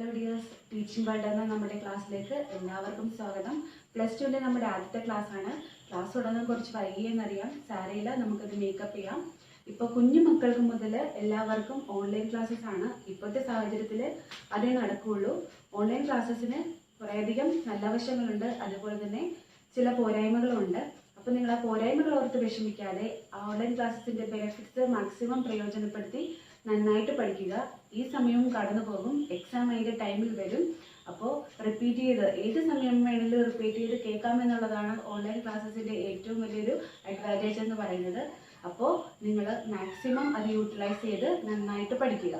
Hello dears, teaching world എന്ന നമ്മുടെ ക്ലാസ്സിലേക്ക് എല്ലാവർക്കും സ്വാഗതം. +2 നമ്മുടെ ആദ്യത്തെ ക്ലാസ്സാണ്. ക്ലാസ് തുടങ്ങാൻ കുറച്ച് വൈകിയെന്നറിയാം, സാരയില്ല, നമുക്കത് മേക്കപ്പ് ചെയ്യാം. ഇപ്പോൾ കുഞ്ഞു മക്കൾക്ക് മുതൽ എല്ലാവർക്കും ഓൺലൈൻ ക്ലാസ്സസ് ആണ്. ഇപ്പോഴത്തെ സാഹചര്യത്തിൽ അതേ നടക്കുകയുള്ളൂ. ഓൺലൈൻ ക്ലാസ്സസിന് കുറേയധികം നല്ല വശങ്ങളുണ്ട്, അതുപോലെ തന്നെ ചില പോരായ്മകളുണ്ട്. അപ്പോൾ നിങ്ങൾ ആ പോരായ്മകൾ ഓർത്ത് വിഷമിക്കാതെ ഓൺലൈൻ ക്ലാസ്സസിൻ്റെ ബെനിഫിറ്റ്സ് മാക്സിമം പ്രയോജനപ്പെടുത്തി നന്നായിട്ട് പഠിക്കുക. ഈ സമയവും കടന്നു പോകും, എക്സാം അതിൻ്റെ ടൈമിൽ വരും. അപ്പോൾ റിപ്പീറ്റ് ചെയ്ത് ഏത് സമയം വേണമെങ്കിലും റിപ്പീറ്റ് ചെയ്ത് കേൾക്കാമെന്നുള്ളതാണ് ഓൺലൈൻ ക്ലാസ്സസിൻ്റെ ഏറ്റവും വലിയൊരു അഡ്വാൻറ്റേജ് എന്ന് പറയുന്നത്. അപ്പോൾ നിങ്ങൾ മാക്സിമം അത് യൂട്ടിലൈസ് ചെയ്ത് നന്നായിട്ട് പഠിക്കുക.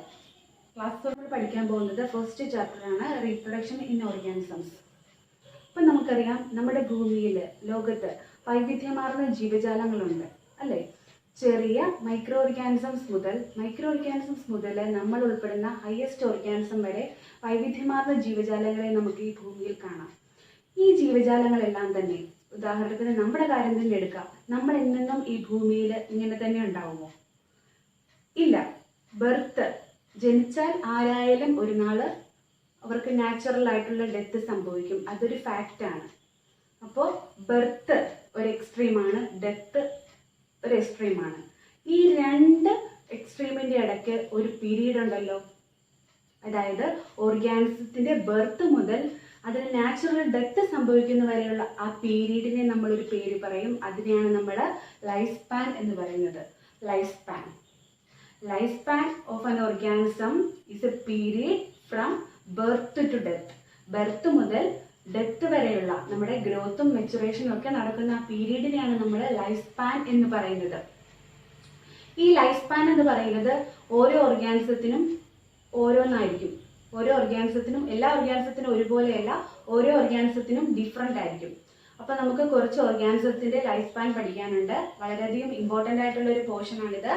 ക്ലാസ് നമ്മൾ പഠിക്കാൻ പോകുന്നത് ഫസ്റ്റ് ചാപ്റ്ററാണ്, റീപ്രൊഡക്ഷൻ ഇൻ ഓർഗാനിസംസ്. അപ്പം നമുക്കറിയാം, നമ്മുടെ ഭൂമിയിൽ ലോകത്ത് വൈവിധ്യമാർന്ന ജീവജാലങ്ങളുണ്ട് അല്ലേ? ചെറിയ മൈക്രോ ഓർഗാനിസംസ് മുതൽ നമ്മൾ ഉൾപ്പെടുന്ന ഹയസ്റ്റ് ഓർഗാനിസം വരെ വൈവിധ്യമാർന്ന ജീവജാലങ്ങളെ നമുക്ക് ഈ ഭൂമിയിൽ കാണാം. ഈ ജീവജാലങ്ങളെല്ലാം തന്നെ, ഉദാഹരണത്തിന് നമ്മുടെ കാര്യം തന്നെ എടുക്കാം, നമ്മൾ എന്നെന്നും ഈ ഭൂമിയിൽ ഇങ്ങനെ തന്നെ ഉണ്ടാവുമോ? ഇല്ല. ബർത്ത്, ജനിച്ചാൽ ആരായാലും ഒരു നാള് അവർക്ക് നാച്ചുറൽ ആയിട്ടുള്ള ഡെത്ത് സംഭവിക്കും, അതൊരു ഫാക്റ്റാണ്. അപ്പോൾ ബർത്ത് ഒരു എക്സ്ട്രീമാണ്, ഡെത്ത് ഒരു എക്സ്ട്രീമാണ്. ഈ രണ്ട് എക്സ്ട്രീമിൻ്റെ ഇടയ്ക്ക് ഒരു പീരീഡ് ഉണ്ടല്ലോ, അതായത് ഓർഗാനിസത്തിൻ്റെ ബർത്ത് മുതൽ അതിന് നാച്ചുറൽ ഡെത്ത് സംഭവിക്കുന്ന വരെയുള്ള ആ പീരീഡിനെ നമ്മളൊരു പേര് പറയും. അതിനെയാണ് നമ്മൾ ലൈഫ് സ്പാൻ എന്ന് പറയുന്നത്. Life span of an organism is a period from birth to death. Birth മുതൽ ഡെത്ത് വരെയുള്ള നമ്മുടെ ഗ്രോത്തും മെച്ചുറേഷനും ഒക്കെ നടക്കുന്ന ആ പീരീഡിനെയാണ് നമ്മൾ ലൈഫ് സ്പാൻ എന്ന് പറയുന്നത്. ഈ ലൈഫ് സ്പാൻ എന്ന് പറയുന്നത് ഓരോ ഓർഗാനിസത്തിനും ഓരോന്നായിരിക്കും. ഓരോ ഓർഗാനിസത്തിനും, എല്ലാ ഓർഗാനിസത്തിനും ഒരുപോലെയല്ല, ഓരോ ഓർഗാനിസത്തിനും ഡിഫറെൻ്റ് ആയിരിക്കും. അപ്പോൾ നമുക്ക് കുറച്ച് ഓർഗാനിസത്തിൻ്റെ ലൈഫ് സ്പാൻ പഠിക്കാനുണ്ട്. വളരെയധികം ഇമ്പോർട്ടൻ്റ് ആയിട്ടുള്ള ഒരു പോർഷനാണിത്.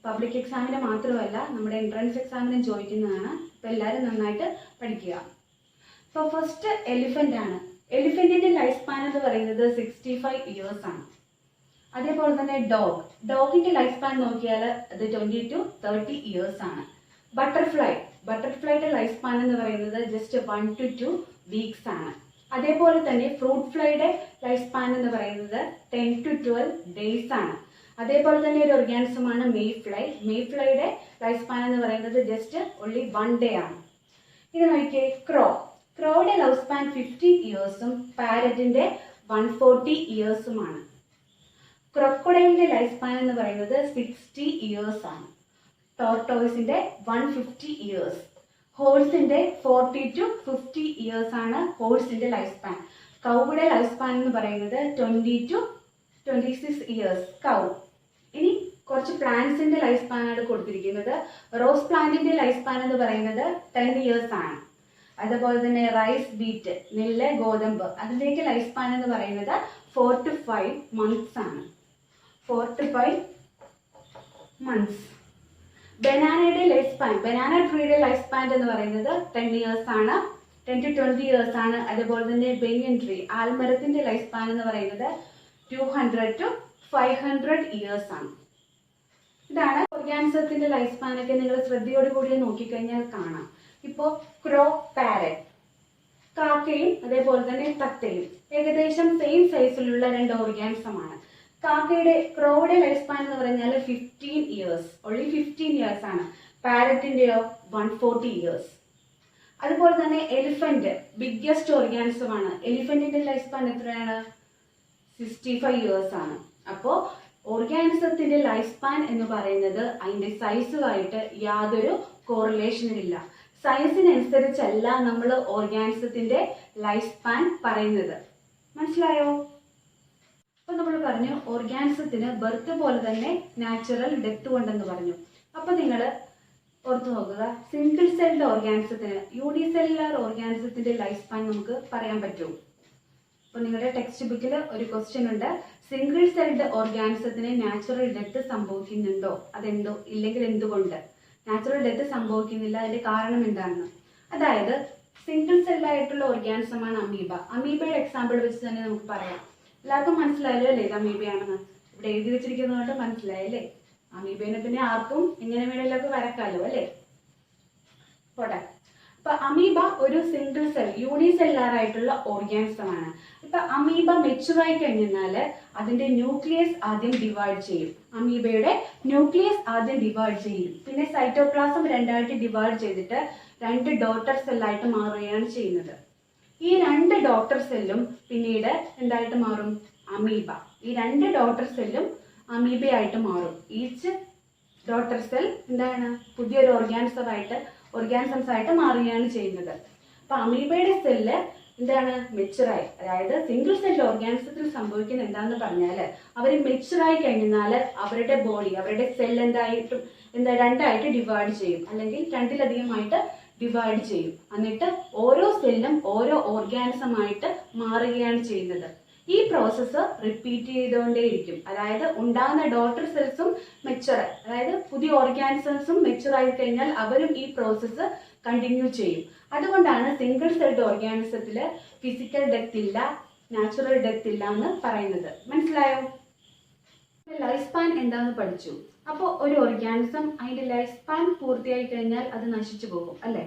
പബ്ലിക് എക്സാമിന് മാത്രമല്ല, നമ്മുടെ എൻട്രൻസ് എക്സാമിനും ചോദിക്കുന്നതാണ്. അപ്പോൾ എല്ലാവരും നന്നായിട്ട് പഠിക്കുക. അപ്പോൾ ഫസ്റ്റ് എലിഫൻ്റ് ആണ്. എലിഫൻറ്റിൻ്റെ ലൈഫ് സ്പാൻ എന്ന് പറയുന്നത് 65 ഇയേഴ്സ് ആണ്. അതേപോലെ തന്നെ ഡോഗിൻ്റെ ലൈഫ് സ്പാൻ നോക്കിയാൽ അത് 20 to 30 ഇയേഴ്സ് ആണ്. ബട്ടർഫ്ലൈയുടെ ലൈഫ് സ്പാൻ എന്ന് പറയുന്നത് ജസ്റ്റ് 1 to 2 വീക്സ് ആണ്. അതേപോലെ തന്നെ ഫ്രൂട്ട് ഫ്ലൈയുടെ ലൈഫ് സ്പാൻ എന്ന് പറയുന്നത് 10 to 12 ഡേയ്സ് ആണ്. അതേപോലെ തന്നെ ഒരു ഓർഗാനിസമാണ് മെയ്ഫ്ലൈയുടെ ലൈഫ് സ്പാൻ എന്ന് പറയുന്നത് ജസ്റ്റ് ഓൺലി 1 ഡേ ആണ്. ഇത് നോക്കിയേ, ക്രോയുടെ ലൈഫ് സ്പാൻ 50 ഇയേഴ്സും പാരറ്റിന്റെ 140 ഇയേഴ്സുമാണ്. ക്രൊക്കഡൈലിന്റെ ലൈഫ് സ്പാൻ എന്ന് പറയുന്നത് 60 ഇയേഴ്സ് ആണ്. ടോർട്ടോയ്സിന്റെ 150 ഇയേഴ്സ്. ഹോഴ്സിന്റെ 40 to 50 ഇയേഴ്സ് ആണ് ഹോഴ്സിന്റെ ലൈഫ് സ്പാൻ. കൗയുടെ ലൈഫ് സ്പാൻ എന്ന് പറയുന്നത് 20 to 26 ഇയേഴ്സ് കൗ. ഇനി കുറച്ച് പ്ലാന്റ്സിന്റെ ലൈഫ് സ്പാൻ ആണ് കൊടുത്തിരിക്കുന്നത്. റോസ് പ്ലാന്റിന്റെ ലൈഫ് സ്പാൻ എന്ന് പറയുന്നത് 10 ഇയേഴ്സ് ആണ്. അതുപോലെ തന്നെ റൈസ്, ബീറ്റ്, നെല്ല്, ഗോതമ്പ്, അതിലേക്ക് ലൈഫ് സ്പാൻ എന്ന് പറയുന്നത് 4 to 5 months ആണ്. 4 to 5 months. ബനാനയുടെ ലൈഫ് സ്പാൻ, ബനാന ട്രീയുടെ ലൈഫ് സ്പാൻ എന്ന് പറയുന്നത് 10 ഇയേഴ്സ് ആണ്, 10 to 20 ഇയേഴ്സ് ആണ്. അതുപോലെ തന്നെ ബനിയൻ ട്രീ, ആൽമരത്തിന്റെ ലൈഫ് സ്പാൻ എന്ന് പറയുന്നത് 200 to 500 ഇയേഴ്സ് ആണ്. ഇതാണ് ഓർഗാനിസത്തിന്റെ ലൈഫ് സ്പാനൊക്കെ നിങ്ങൾ ശ്രദ്ധയോടുകൂടി നോക്കിക്കഴിഞ്ഞാൽ കാണാം. ഇപ്പോൾ പാരറ്റ്, കാക്കയും അതേപോലെ തന്നെ തത്തയും ഏകദേശം സെയിം സൈസിലുള്ള രണ്ട് ഓർഗാനിസമാണ്. ക്രോയുടെ ലൈഫ് സ്പാൻ എന്ന് പറഞ്ഞാൽ 15 ഇയേഴ്സ്, ഓൺലി 15 ഇയേഴ്സ് ആണ്. പാരറ്റിന്റെയോ 140 ഇയേഴ്സ്. അതുപോലെ തന്നെ എലിഫന്റ് ബിഗ്ഗസ്റ്റ് ഓർഗാനിസം ആണ്. എലിഫന്റിന്റെ ലൈഫ് സ്പാൻ എത്രയാണ്? 65 ഇയേഴ്സ് ആണ്. അപ്പോൾ ഓർഗാനിസത്തിന്റെ ലൈഫ് സ്പാൻ എന്ന് പറയുന്നത് അതിന്റെ സൈസുമായിട്ട് യാതൊരു കോറിലേഷനും ഇല്ല. സൈസിനനുസരിച്ചല്ല നമ്മൾ ഓർഗാനിസത്തിന്റെ ലൈഫ് സ്പാൻ പറയുന്നത്. മനസ്സിലായോ? അപ്പൊ നമ്മൾ പറഞ്ഞു ഓർഗാനിസത്തിന് ബർത്ത് പോലെ തന്നെ നാച്ചുറൽ ഡെത്ത് ഉണ്ടെന്ന് പറഞ്ഞു. അപ്പൊ നിങ്ങൾ ഓർത്തു നോക്കുക, സിംഗിൾ സെൽഡ് ഓർഗാനിസത്തിന്, യൂണിസെല്ലുലാർ ഓർഗാനിസത്തിന്റെ ലൈഫ് സ്പാൻ നമുക്ക് പറയാൻ പറ്റുമോ? അപ്പൊ നിങ്ങളുടെ ടെക്സ്റ്റ് ബുക്കിൽ ഒരു ക്വസ്റ്റ്യൻ ഉണ്ട്, സിംഗിൾ സെൽഡ് ഓർഗാനിസത്തിന് നാച്ചുറൽ ഡെത്ത് സംഭവിക്കുന്നുണ്ടോ, അതെന്തോ, ഇല്ലെങ്കിൽ എന്തുകൊണ്ട് നാച്ചുറൽ ഡെത്ത് സംഭവിക്കുന്നില്ല, അതിന്റെ കാരണം എന്താണെന്ന്. അതായത് സിംഗിൾ സെല്ലായിട്ടുള്ള ഓർഗാനിസമാണ് അമീബ. അമീബയുടെ എക്സാമ്പിൾ വെച്ച് തന്നെ നമുക്ക് പറയാം. എല്ലാവർക്കും മനസ്സിലായല്ലോ അല്ലേ ഇത് അമീബയാണെന്ന്? ഇവിടെ എഴുതി വെച്ചിരിക്കുന്നതുകൊണ്ട് മനസ്സിലായല്ലേ? അമീബേനെ പിന്നെ ആർക്കും എങ്ങനെ വേണമെങ്കിലൊക്കെ വരക്കാമല്ലോ അല്ലേ? പോട്ടെ. ഇപ്പൊ അമീബ ഒരു സിംഗിൾ സെൽ യൂണിസെല്ലാർ ആയിട്ടുള്ള ഓർഗാനിസം ആണ്. ഇപ്പൊ അമീബ മെച്ചുറായി കഴിഞ്ഞാൽ അതിന്റെ ന്യൂക്ലിയസ് ആദ്യം ഡിവൈഡ് ചെയ്യും. അമീബയുടെ ന്യൂക്ലിയസ് ആദ്യം ഡിവൈഡ് ചെയ്യും. പിന്നെ സൈറ്റോപ്ലാസം രണ്ടായിട്ട് ഡിവൈഡ് ചെയ്തിട്ട് 2 ഡോട്ടർ സെല്ലായിട്ട് മാറുകയാണ് ചെയ്യുന്നത്. ഈ 2 ഡോട്ടർ സെല്ലും പിന്നീട് എന്തായിട്ട് മാറും? അമീബ. ഈ 2 ഡോട്ടർ സെല്ലും അമീബയായിട്ട് മാറും. ഈച്ച് ഡോട്ടർ സെൽ എന്താണ്? പുതിയൊരു ഓർഗാനിസംസ് ആയിട്ട് മാറുകയാണ് ചെയ്യുന്നത്. അപ്പൊ അമീബയുടെ സെല്ല് എന്താണ്? മെച്ചുറായി. അതായത് സിംഗിൾ സെൽ ഓർഗാനിസത്തിൽ സംഭവിക്കുന്നത് എന്താന്ന് പറഞ്ഞാല് അവർ മെച്ചുറായി കഴിഞ്ഞാൽ അവരുടെ ബോഡി, അവരുടെ സെൽ രണ്ടായിട്ട് ഡിവൈഡ് ചെയ്യും, അല്ലെങ്കിൽ 2ലധികമായിട്ട് ഡിവൈഡ് ചെയ്യും. എന്നിട്ട് ഓരോ സെല്ലും ഓരോ ഓർഗാനിസം ആയിട്ട് മാറുകയാണ് ചെയ്യുന്നത്. ഈ പ്രോസസ്സ് റിപ്പീറ്റ് ചെയ്തുകൊണ്ടേയിരിക്കും. അതായത് ഉണ്ടാകുന്ന ഡോട്ടർ സെൽസും അതായത് പുതിയ ഓർഗാനിസംസും മെച്ചുർ ആയി കഴിഞ്ഞാൽ അവരും ഈ പ്രോസസ്സ് കണ്ടിന്യൂ ചെയ്യും. അതുകൊണ്ടാണ് സിംഗിൾ സെൽഡ് ഓർഗാനിസത്തില് ഫിസിക്കൽ ഡെത്ത് ഇല്ല, നാച്ചുറൽ ഡെത്ത് ഇല്ല എന്ന് പറയുന്നത്. മനസ്സിലായോ? ലൈഫ് സ്പാൻ എന്താന്ന് പഠിച്ചു. അപ്പോൾ ഒരു ഓർഗാനിസം അതിന്റെ ലൈഫ് സ്പാൻ പൂർത്തിയായി കഴിഞ്ഞാൽ അത് നശിച്ചു പോകും അല്ലെ?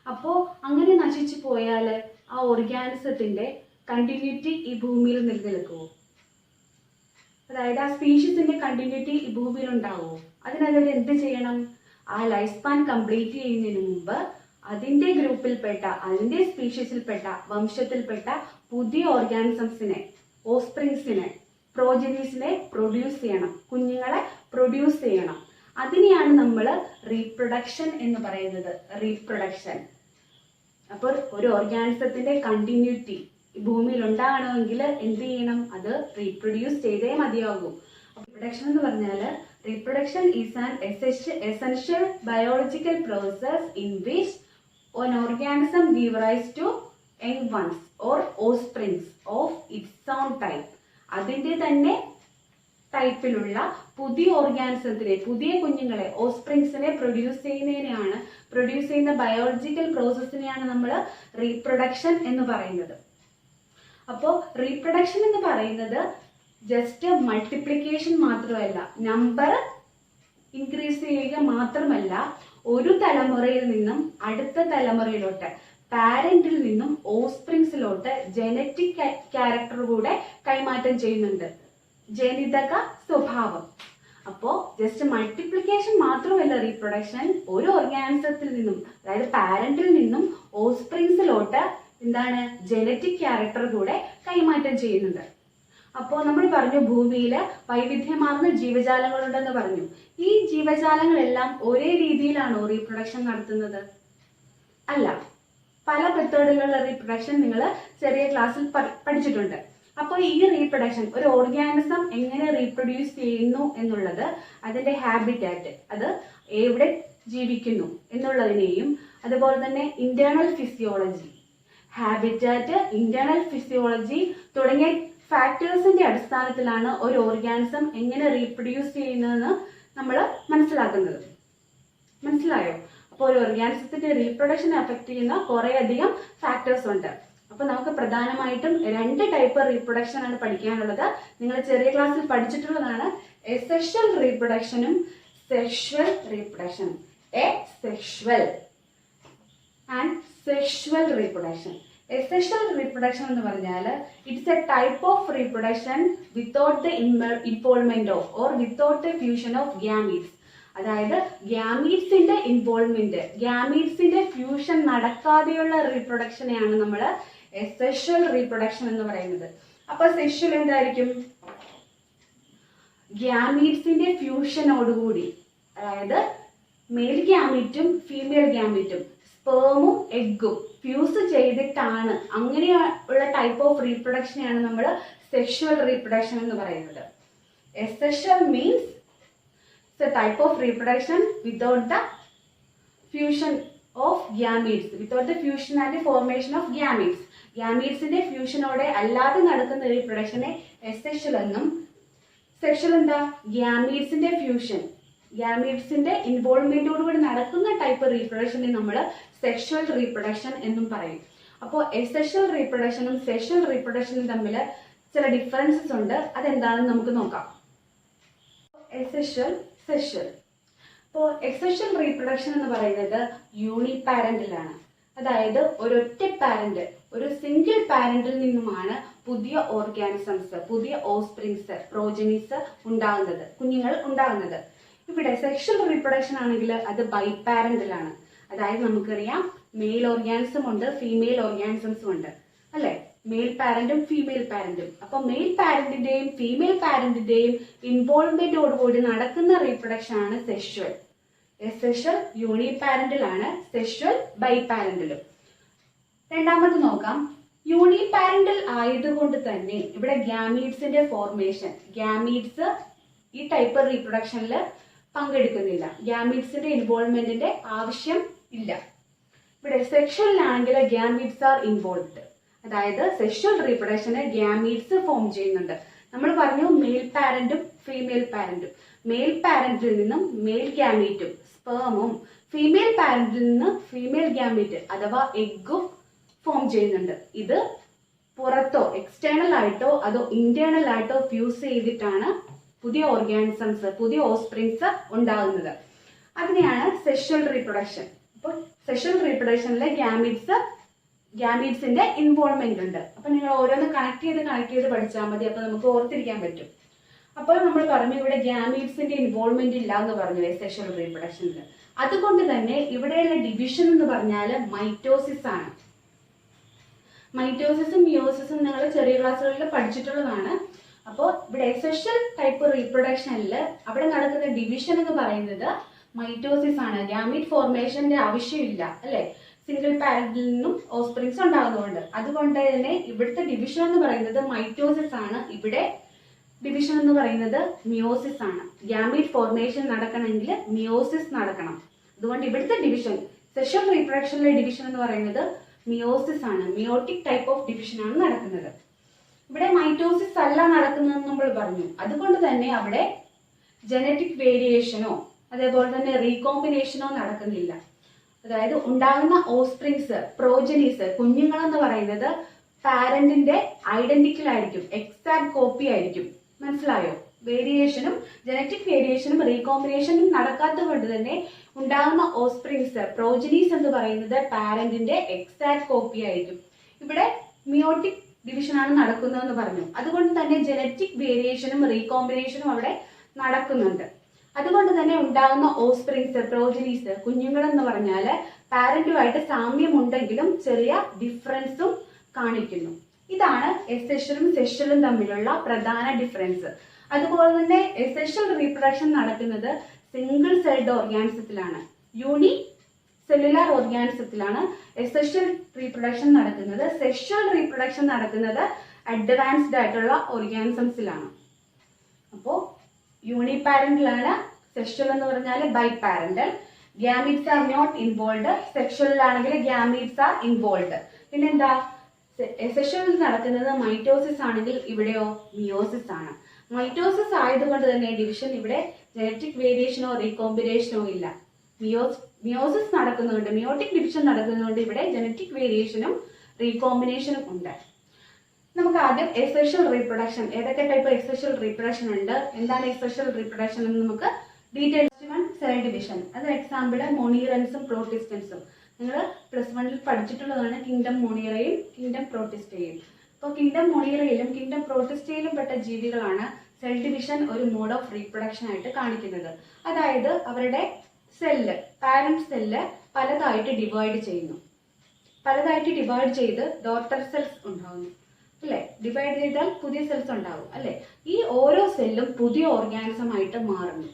അപ്പോൾ അങ്ങനെ നശിച്ചു പോയാൽ ആ ഓർഗാനിസത്തിന്റെ കണ്ടിന്യൂറ്റി ഈ ഭൂമിയിൽ നിലനിൽക്കുമോ? അതായത് ആ സ്പീഷീസിന്റെ കണ്ടിന്യൂറ്റി ഈ ഭൂമിയിൽ ഉണ്ടാവുമോ? അതിനവർ എന്ത് ചെയ്യണം? ആ ലൈഫ് സ്പാൻ കംപ്ലീറ്റ് ചെയ്യുന്നതിന് മുമ്പ് അതിന്റെ ഗ്രൂപ്പിൽപ്പെട്ട, അതിന്റെ സ്പീഷീസിൽപ്പെട്ട, വംശത്തിൽപ്പെട്ട പുതിയ ഓർഗാനിസംസിനെ, ഓസ്പ്രിങ്സിനെ, പ്രോജനീസിനെ പ്രൊഡ്യൂസ് ചെയ്യണം, കുഞ്ഞുങ്ങളെ പ്രൊഡ്യൂസ് ചെയ്യണം. അതിനെയാണ് നമ്മൾ റീപ്രൊഡക്ഷൻ എന്ന് പറയുന്നത്. റീപ്രൊഡക്ഷൻ. അപ്പോൾ ഒരു ഓർഗാനിസത്തിന്റെ കണ്ടിന്യൂറ്റി ഭൂമിയിൽ ഉണ്ടാകണമെങ്കിൽ എന്ത് ചെയ്യണം? അത് റീപ്രൊഡ്യൂസ് ചെയ്തേ മതിയാകൂ. റീപ്രൊഡക്ഷൻ എന്ന് പറഞ്ഞാൽ reproduction is an essential biological process in which an organism gives rise to young ones or offsprings of its own type. അതിന്റെ തന്നെ ടൈപ്പിലുള്ള പുതിയ ഓർഗാനിസത്തിനെ, പുതിയ കുഞ്ഞുങ്ങളെ, ഓസ്പ്രിങ്സിനെ പ്രൊഡ്യൂസ് ചെയ്യുന്ന ബയോളജിക്കൽ പ്രോസസ്സിനെയാണ് നമ്മൾ റീപ്രൊഡക്ഷൻ എന്ന് പറയുന്നത്. അപ്പോൾ റീപ്രൊഡക്ഷൻ എന്ന് പറയുന്നത് ജസ്റ്റ് മൾട്ടിപ്ലിക്കേഷൻ മാത്രമല്ല, നമ്പർ ഇൻക്രീസ് ചെയ്യുക മാത്രമല്ല, ഒരു തലമുറയിൽ നിന്നും അടുത്ത തലമുറയിലോട്ട്, പാരന്റിൽ നിന്നും ഓസ്പ്രിങ്സിലോട്ട് ജനറ്റിക് ക്യാരക്ടർ കൂടെ കൈമാറ്റം ചെയ്യുന്നുണ്ട്, ജനിതക സ്വഭാവം. അപ്പോ ജസ്റ്റ് മൾട്ടിപ്ലിക്കേഷൻ മാത്രമല്ല റീപ്രൊഡക്ഷൻ, ഒരു ഓർഗാനിസത്തിൽ നിന്നും, അതായത് പാരന്റിൽ നിന്നും ഓസ്പ്രിങ്സിലോട്ട് എന്താണ്? ജനറ്റിക് ക്യാരക്ടർ കൂടെ കൈമാറ്റം ചെയ്യുന്നുണ്ട്. അപ്പോൾ നമ്മൾ പറഞ്ഞു ഭൂമിയിൽ വൈവിധ്യമാർന്ന ജീവജാലങ്ങളുണ്ടെന്ന് പറഞ്ഞു. ഈ ജീവജാലങ്ങളെല്ലാം ഒരേ രീതിയിലാണോ റീപ്രൊഡക്ഷൻ നടത്തുന്നത്? അല്ല. പല മെത്തേഡിലുള്ള റീപ്രൊഡക്ഷൻ നിങ്ങൾ ചെറിയ ക്ലാസ്സിൽ പഠിച്ചിട്ടുണ്ട്. അപ്പോൾ ഈ റീപ്രൊഡക്ഷൻ, ഒരു ഓർഗാനിസം എങ്ങനെ റീപ്രൊഡ്യൂസ് ചെയ്യുന്നു എന്നുള്ളത്, അതിന്റെ ഹാബിറ്റാറ്റ്, അത് എവിടെ ജീവിക്കുന്നു എന്നുള്ളതിനെയും, അതുപോലെ തന്നെ internal physiology, habitat, internal physiology തുടങ്ങിയ ഫാക്ടേഴ്സിന്റെ അടിസ്ഥാനത്തിലാണ് ഒരു ഓർഗാനിസം എങ്ങനെ റീപ്രൊഡ്യൂസ് ചെയ്യുന്നതെന്ന് നമ്മൾ മനസ്സിലാക്കുന്നത്. മനസ്സിലായോ? അപ്പോൾ ഒരു ഓർഗാനിസത്തിന്റെ റീപ്രൊഡക്ഷൻ അഫക്ട് ചെയ്യുന്ന കുറേയധികം ഫാക്ടേഴ്സ് ഉണ്ട്. അപ്പൊ നമുക്ക് പ്രധാനമായിട്ടും 2 ടൈപ്പ് റീപ്രൊഡക്ഷൻ ആണ് പഠിക്കാനുള്ളത്. നിങ്ങൾ ചെറിയ ക്ലാസ്സിൽ പഠിച്ചിട്ടുള്ളതാണ്. എസെക്ഷൽ റീപ്രൊഡക്ഷനും സെക്ഷുവൽ റീപ്രൊഡക്ഷനും. Sexual and sexual reproduction. Asexual reproduction എന്ന് പറഞ്ഞാൽ it's a type of reproduction without the involvement of or without the fusion of gametes. അതായത് ഗ്യാമീറ്റ്സിന്റെ ഇൻവോൾവ്മെന്റ്, ഗ്യാമീറ്റ്സിന്റെ ഫ്യൂഷൻ നടക്കാതെയുള്ള റീപ്രൊഡക്ഷനെയാണ് നമ്മൾ asexual റീപ്രൊഡക്ഷൻ എന്ന് പറയുന്നത്. അപ്പൊ സെക്ഷുവൽ എന്തായിരിക്കും? ഗ്യാമീറ്റ്സിന്റെ ഫ്യൂഷനോടുകൂടി, അതായത് മെയിൽ ഗ്യാമീറ്റും ഫീമെയിൽ ഗ്യാമീറ്റും സ്പേമും എഗ്ഗും ഫ്യൂസ് ചെയ്തിട്ടാണ്, അങ്ങനെയുള്ള ടൈപ്പ് ഓഫ് റീപ്രൊഡക്ഷനെയാണ് നമ്മൾ സെക്ഷുവൽ റീപ്രൊഡക്ഷൻ എന്ന് പറയുന്നത്. Asexual means it's a type of reproduction without the fusion of gametes, without the fusion and the formation of gametes. Gametesന്റെ ഫ്യൂഷനോടെ അല്ലാതെ നടക്കുന്ന റീപ്രൊഡക്ഷനെ asexual എന്നും, സെക്ഷൽ എന്താ? ഗ്യാമീറ്റ്സിന്റെ ഫ്യൂഷൻ, ഗ്യാമീറ്റ്സിന്റെ ഇൻവോൾവ്മെന്റോടുകൂടി നടക്കുന്ന ടൈപ്പ് റീപ്രൊഡക്ഷനെ നമ്മൾ സെക്ഷുവൽ റീപ്രൊഡക്ഷൻ എന്നും പറയും. അപ്പോൾ asexual റീപ്രൊഡക്ഷനും സെക്ഷുവൽ റീപ്രൊഡക്ഷനും തമ്മിൽ ചില ഡിഫറൻസസ് ഉണ്ട്. അതെന്താണെന്ന് നമുക്ക് നോക്കാം. asexual, sexual. അപ്പോൾ asexual റീപ്രൊഡക്ഷൻ എന്ന് പറയുന്നത് യൂണിപാരന്റലാണ്. അതായത് ഒരൊറ്റ പാരന്റ്, ഒരു സിംഗിൾ പാരന്റിൽ നിന്നുമാണ് പുതിയ ഓർഗാനിസംസ്, പുതിയ ഓസ്പ്രിങ്സ്, പ്രോജനീസ് ഉണ്ടാകുന്നത്, കുഞ്ഞുങ്ങൾ ഉണ്ടാകുന്നത്. ഇവിടെ സെക്ഷൽ റീപ്രൊഡക്ഷൻ ആണെങ്കിൽ അത് ബൈപാരന്റലാണ്. അതായത് നമുക്കറിയാം മെയിൽ ഓർഗാനിസം ഉണ്ട്, ഫീമെയിൽ ഓർഗാനിസംസും ഉണ്ട് അല്ലെ, മെയിൽ പാരന്റും ഫീമെയിൽ പാരന്റും. അപ്പൊ മെയിൽ പാരന്റിന്റെയും ഫീമെയിൽ പാരന്റിന്റെയും ഇൻവോൾവ്മെന്റോടുകൂടി നടക്കുന്ന റീപ്രൊഡക്ഷൻ ആണ് സെക്ഷൽ. സെക്ഷൽ യൂണിപാരന്റലാണ്, സെക്ഷൽ ബൈപാരന്റലും. രണ്ടാമത് നോക്കാം, യൂണിപാരന്റൽ ആയതുകൊണ്ട് തന്നെ ഇവിടെ ഗ്യാമീഡ്സിന്റെ ഫോർമേഷൻ, ഗ്യാമീഡ്സ് ഈ ടൈപ്പ് റീപ്രൊഡക്ഷനിൽ പങ്കെടുക്കുന്നില്ല, ഗ്യാമീഡ്സിന്റെ ഇൻവോൾവ്മെന്റിന്റെ ആവശ്യം ഇല്ല. ഇവിടെ സെക്ഷലിലാണെങ്കിൽ ഗ്യാമീഡ്സ് ആർ ഇൻവോൾവ്ഡ്, അതായത് സെക്ഷൽ റീപ്രൊഡക്ഷന് ഗ്യാമീഡ്സ് ഫോം ചെയ്യുന്നുണ്ട്. നമ്മൾ പറഞ്ഞു മെയിൽ പാരന്റും ഫീമെയിൽ പാരന്റും. മെയിൽ പാരന്റിൽ നിന്നും മെയിൽ ഗ്യാമീറ്റും സ്പേമും, ഫീമെയിൽ പാരന്റിൽ നിന്ന് ഫീമെയിൽ ഗ്യാമീറ്റ് അഥവാ എഗ്ഗും ഫോം ചെയ്യുന്നുണ്ട്. ഇത് പുറത്തോ എക്സ്റ്റേണൽ ആയിട്ടോ അതോ ഇന്റേണൽ ആയിട്ടോ ഫ്യൂസ് ചെയ്തിട്ടാണ് പുതിയ ഓർഗാനിസംസ്, പുതിയ ഓസ്പ്രിങ്സ് ഉണ്ടാകുന്നത്. അതിനെയാണ് സെക്ഷൽ റീപ്രൊഡക്ഷൻ. അപ്പോൾ സെക്ഷൽ റീപ്രൊഡക്ഷനിലെ ഗ്യാമീഡ്സിന്റെ ഇൻവോൾവ്മെന്റ് ഉണ്ട്. അപ്പൊ നിങ്ങൾ ഓരോന്ന് കണക്ട് ചെയ്ത് പഠിച്ചാൽ മതി, അപ്പൊ നമുക്ക് ഓർത്തിരിക്കാൻ പറ്റും. അപ്പോൾ നമ്മൾ പറഞ്ഞു ഇവിടെ ഗ്യാമീഡ്സിന്റെ ഇൻവോൾവ്മെന്റ് ഇല്ല എന്ന് പറഞ്ഞു സെക്ഷൽ റീപ്രൊഡക്ഷനിൽ. അതുകൊണ്ട് തന്നെ ഇവിടെയുള്ള ഡിവിഷൻ എന്ന് പറഞ്ഞാൽ മൈറ്റോസിസ് ആണ്. മൈറ്റോസിസും മിയോസിസും നിങ്ങൾ ചെറിയ ക്ലാസ്സുകളിൽ പഠിച്ചിട്ടുള്ളതാണ്. അപ്പോൾ ഇവിടെ സെക്ഷൽ ടൈപ്പ് റീപ്രൊഡക്ഷനിൽ അവിടെ നടക്കുന്ന ഡിവിഷൻ എന്ന് പറയുന്നത് മൈറ്റോസിസ് ആണ്. ഗ്യാമീറ്റ് ഫോർമേഷന്റെ ആവശ്യമില്ല അല്ലെ, സിംഗിൾ പാരന്റിൽ നിന്നും ഓസ്പ്രിങ്സ് ഉണ്ടാകുന്നുണ്ട്. അതുകൊണ്ട് തന്നെ ഇവിടുത്തെ ഡിവിഷൻ എന്ന് പറയുന്നത് മൈറ്റോസിസ് ആണ്. ഇവിടെ ഡിവിഷൻ എന്ന് പറയുന്നത് മിയോസിസ് ആണ്. ഗ്യാമീറ്റ് ഫോർമേഷൻ നടക്കണമെങ്കിൽ മിയോസിസ് നടക്കണം. അതുകൊണ്ട് ഇവിടുത്തെ ഡിവിഷൻ, സെക്ഷൽ റീപ്രൊഡക്ഷനിലെ ഡിവിഷൻ എന്ന് പറയുന്നത് മിയോസിസ് ആണ്. മിയോട്ടിക് ടൈപ്പ് ഓഫ് ഡിവിഷൻ ആണ് നടക്കുന്നത്. ഇവിടെ മൈറ്റോസിസ് അല്ല നടക്കുന്നതെന്ന് നമ്മൾ പറഞ്ഞു. അതുകൊണ്ട് തന്നെ അവിടെ ജനറ്റിക് വേരിയേഷനോ അതേപോലെ തന്നെ റീകോമ്പിനേഷനോ നടക്കുന്നില്ല. അതായത് ഉണ്ടാകുന്ന ഓസ്പ്രിങ്സ്, പ്രോജനീസ്, കുഞ്ഞുങ്ങളെന്ന് പറയുന്നത് പാരന്റിന്റെ ഐഡന്റിക്കൽ ആയിരിക്കും, എക്സാക്ട് കോപ്പി ആയിരിക്കും. മനസ്സിലായോ? വേരിയേഷനും ജനറ്റിക് വേരിയേഷനും റീകോമ്പിനേഷനും നടക്കാത്തത് കൊണ്ട് തന്നെ ഉണ്ടാകുന്ന ഓസ്പ്രിങ്സ്, പ്രോജനീസ് എന്ന് പറയുന്നത് പാരന്റിന്റെ എക്സാക്ട് കോപ്പി ആയിരിക്കും. ഇവിടെ മിയോട്ടിക് ഡിവിഷൻ ആണ് നടക്കുന്നതെന്ന് പറഞ്ഞു. അതുകൊണ്ട് തന്നെ ജനറ്റിക് വേരിയേഷനും റീകോമ്പിനേഷനും അവിടെ നടക്കുന്നുണ്ട്. അതുകൊണ്ട് തന്നെ ഉണ്ടാകുന്ന ഓസ്പ്രിങ്സ്, പ്രോജനീസ്, കുഞ്ഞുങ്ങൾ എന്ന് പറഞ്ഞാൽ പാരന്റുമായിട്ട് സാമ്യമുണ്ടെങ്കിലും ചെറിയ ഡിഫറൻസും കാണിക്കുന്നു. ഇതാണ് എസെക്ഷലും സെക്ഷലും തമ്മിലുള്ള പ്രധാന ഡിഫറൻസ്. അതുപോലെ തന്നെ എസെക്ഷൽ റീപ്രൊഡക്ഷൻ നടക്കുന്നത് സിംഗിൾ സെൽഡ് ഓർഗാനിസത്തിലാണ്, യൂണി സെല്ലുലാർ ഓർഗാനിസത്തിലാണ് എസെക്ഷൽ റീപ്രൊഡക്ഷൻ നടക്കുന്നത്. സെക്ഷൽ റീപ്രൊഡക്ഷൻ നടക്കുന്നത് അഡ്വാൻസ്ഡ് ആയിട്ടുള്ള ഓർഗാനിസംസിലാണ്. അപ്പോൾ യൂണിപാരന്റലാണ്, സെക്ഷൽ എന്ന് പറഞ്ഞാൽ biparental. Gametes are not involve. സെക്ഷലിലാണെങ്കിൽ ഗ്യാമീറ്റ്സ് ആർ ഇൻവോൾവ്. പിന്നെന്താ, സെക്ഷലിൽ നടക്കുന്നത് മൈറ്റോസിസ് ആണെങ്കിൽ ഇവിടെയോ മിയോസിസ് ആണ്. മൈറ്റോസിസ് ആയതുകൊണ്ട് തന്നെ ഡിവിഷൻ ഇവിടെ ജനറ്റിക് വേരിയേഷനോ റീകോമ്പിനേഷനോ ഇല്ല. മിയോസിസ് നടക്കുന്നുണ്ട്, മിയോട്ടിക് ഡിവിഷൻ നടക്കുന്നതുകൊണ്ട് ഇവിടെ ജനറ്റിക് വേരിയേഷനും റീകോമ്പിനേഷനും ഉണ്ട്. നമുക്ക് ആദ്യം എസെക്ഷൽ റീപ്രൊഡക്ഷൻ, ഏതൊക്കെ ടൈപ്പ് എസെക്ഷൽ റീപ്രൊഡക്ഷൻ ഉണ്ട്, എന്താണ് എസെക്ഷൽ റീപ്രൊഡക്ഷൻ എന്ന് നമുക്ക് ഡീറ്റെയിൽസ്. സെൽ ഡിവിഷൻ, അത് എക്സാമ്പിൾ മൊണീറൻസും പ്രോട്ടിസ്റ്റൻസും. നിങ്ങൾ +1 പഠിച്ചിട്ടുള്ളതാണ് കിങ്ഡം മൊണീറയും കിങ്ഡം പ്രോട്ടിസ്റ്റയും. അപ്പോൾ കിങ്ഡം മൊണീറയിലും കിങ്ഡം പ്രോട്ടിസ്റ്റയിലും പെട്ട ജീവികളാണ് സെൽ ഡിവിഷൻ ഒരു മോഡ് ഓഫ് റീപ്രൊഡക്ഷൻ ആയിട്ട് കാണിക്കുന്നത്. അതായത് അവരുടെ സെല്ല്, പാരന്റ് സെല്ല് പലതായിട്ട് ഡിവൈഡ് ചെയ്യുന്നു. പലതായിട്ട് ഡിവൈഡ് ചെയ്ത് ഡോട്ടർ സെൽസ് ഉണ്ടാകുന്നു അല്ലെ. ഡിവൈഡ് ചെയ്താൽ പുതിയ സെൽസ് ഉണ്ടാവും അല്ലെ. ഈ ഓരോ സെല്ലും പുതിയ ഓർഗാനിസം ആയിട്ട് മാറുന്നു.